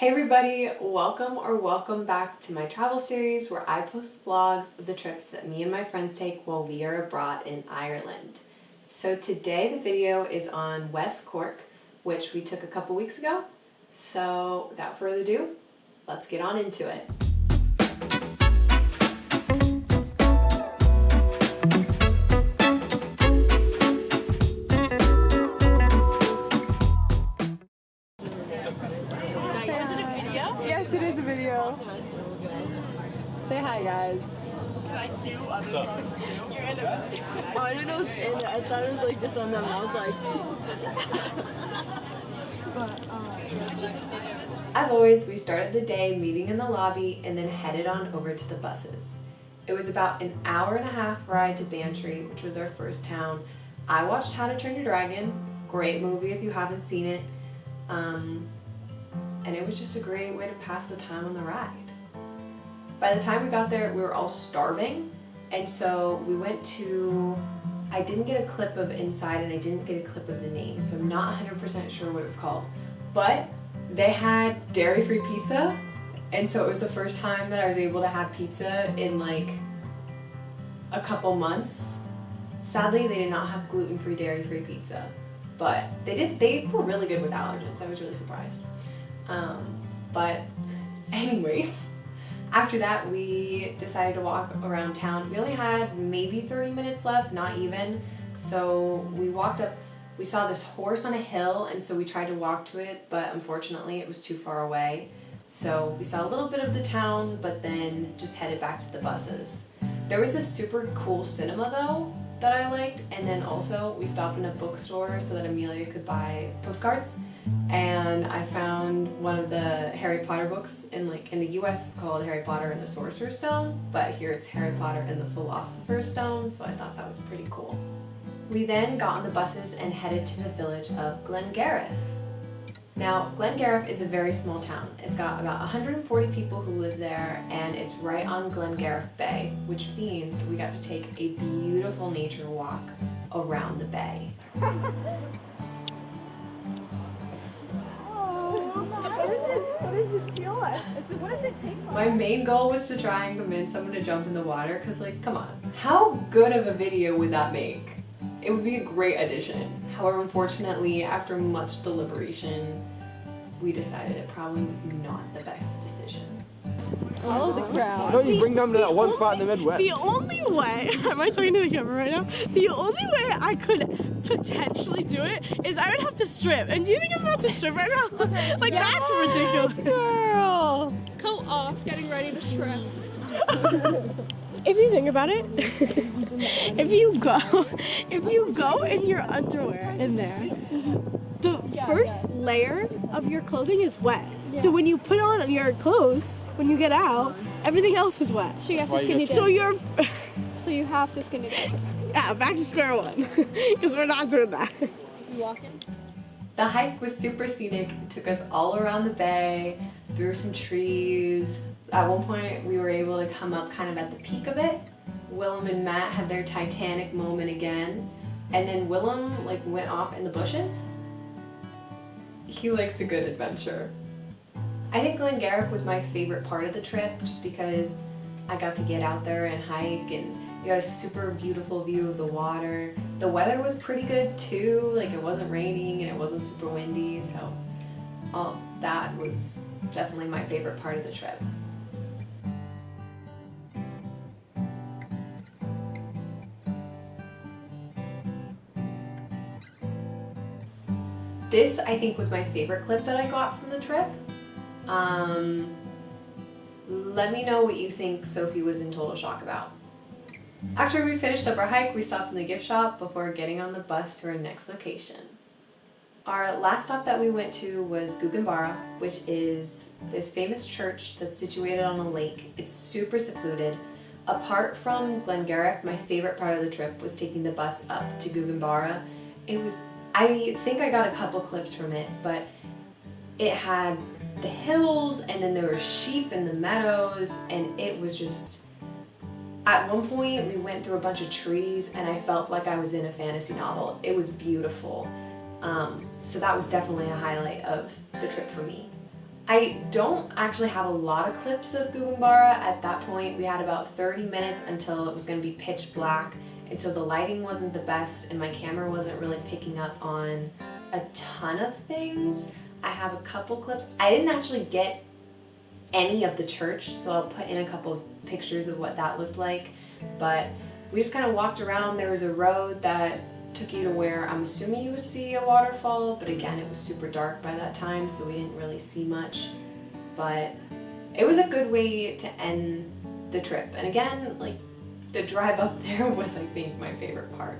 Hey everybody, welcome back to my travel series where I post vlogs of the trips that me and my friends take while we are abroad in Ireland. So today the video is on West Cork, which we took a couple weeks ago. So without further ado, let's get on into it. Yes, it is a video. Say hi, guys. What's up? You're in a video. Oh, I didn't know it was in it. I thought it was like just on them. I was like... As always, we started the day meeting in the lobby and then headed on over to the buses. It was about an hour-and-a-half ride to Bantry, which was our first town. I watched How to Train Your Dragon. Great movie if you haven't seen it. And it was just a great way to pass the time on the ride. By the time we got there, we were all starving, and so we went to, I didn't get a clip of inside and I didn't get a clip of the name, so I'm not 100% sure what it was called, but they had dairy-free pizza, and so it was the first time that I was able to have pizza in like a couple months. Sadly, they did not have gluten-free, dairy-free pizza, but they were really good with allergens. I was really surprised. But anyways, after that we decided to walk around town. We only had maybe 30 minutes left, not even. So we walked up, we saw this horse on a hill, and so we tried to walk to it, but unfortunately it was too far away. So we saw a little bit of the town, but then just headed back to the buses. There was this super cool cinema though that I liked, and then also we stopped in a bookstore so that Amelia could buy postcards. And I found one of the Harry Potter books in the US it's called Harry Potter and the Sorcerer's Stone, but here it's Harry Potter and the Philosopher's Stone, so I thought that was pretty cool. We then got on the buses and headed to the village of Glengarriff. Now, Glengarriff is a very small town. It's got about 140 people who live there, and it's right on Glengarriff Bay, which means we got to take a beautiful nature walk around the bay. What does it feel like? What does it take like? My main goal was to try and convince someone to jump in the water, because like, come on, how good of a video would that make? It would be a great addition. However, unfortunately, after much deliberation, we decided it probably was not the best decision. Follow the crowd. Why don't you bring them to that one spot in the Midwest? The only way, am I talking to the camera right now? The only way I could potentially do it is I would have to strip. And do you think I'm about to strip right now? Like, yes, that's ridiculous. Girl! Go off, getting ready to strip. If you think about it, if you go in your underwear in there, the first layer of your clothing is wet. Yeah. So when you put on your clothes, when you get out, everything else is wet. So you have to skinny dip. So you have to skinny dip. Yeah, back to square one, because we're not doing that. You walking? The hike was super scenic. It took us all around the bay, through some trees. At one point, we were able to come up kind of at the peak of it. Willem and Matt had their Titanic moment again, and then Willem went off in the bushes. He likes a good adventure. I think Glengarriff was my favorite part of the trip, just because I got to get out there and hike, and you got a super beautiful view of the water. The weather was pretty good too, it wasn't raining and it wasn't super windy, so that was definitely my favorite part of the trip. This, I think, was my favorite clip that I got from the trip. Let me know what you think Sophie was in total shock about. After we finished up our hike, we stopped in the gift shop before getting on the bus to our next location. Our last stop that we went to was Gougane Barra, which is this famous church that's situated on a lake. It's super secluded. Apart from Glengarriff, my favorite part of the trip was taking the bus up to Gougane Barra. I think I got a couple clips from it, but it had the hills, and then there were sheep in the meadows, and it was just, at one point we went through a bunch of trees and I felt like I was in a fantasy novel. It was beautiful. So that was definitely a highlight of the trip for me. I don't actually have a lot of clips of Gougane Barra. At that point, we had about 30 minutes until it was going to be pitch black, and so the lighting wasn't the best and my camera wasn't really picking up on a ton of things. I have a couple clips. I didn't actually get any of the church, so I'll put in a couple of pictures of what that looked like, but we just kind of walked around. There was a road that took you to where I'm assuming you would see a waterfall, but again, it was super dark by that time, so we didn't really see much. But it was a good way to end the trip. And again, like, the drive up there was, I think, my favorite part.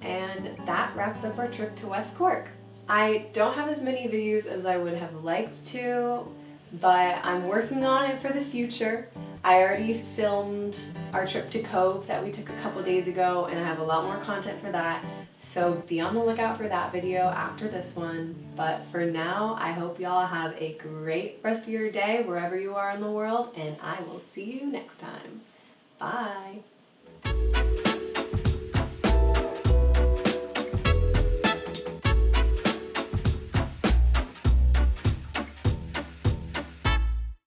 And that wraps up our trip to West Cork. I don't have as many videos as I would have liked to, but I'm working on it for the future. I already filmed our trip to Cove that we took a couple days ago, and I have a lot more content for that. So be on the lookout for that video after this one. But for now, I hope y'all have a great rest of your day wherever you are in the world, and I will see you next time. Bye.